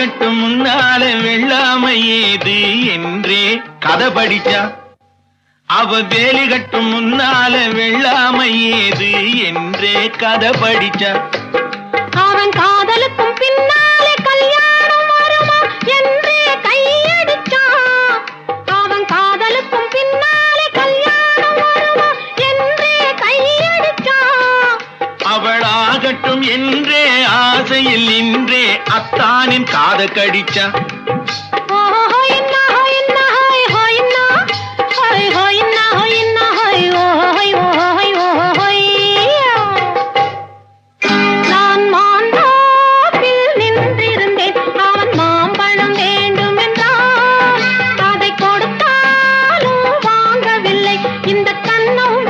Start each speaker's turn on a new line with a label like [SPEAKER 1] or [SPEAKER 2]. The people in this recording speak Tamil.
[SPEAKER 1] வேலிகட்டும் முன்னால வெள்ளாமை ஏது என்றே கதை படிச்சா. அவ வேலிகட்டும் முன்னால வெள்ளாமை ஏது என்றே கதை படிச்சா.
[SPEAKER 2] அவன் காதலுக்கும் பின்னாலே கல்யாணம் வருமா என்றே கையடிச்சான். அவன் காதலுக்கும் பின்னாலே கல்யாணம் வருமா என்றே கையடிச்சான்.
[SPEAKER 1] அவளாகட்டும் என்றே ஆசையில் நின்றே அத்தானின் காத கடிச்சா.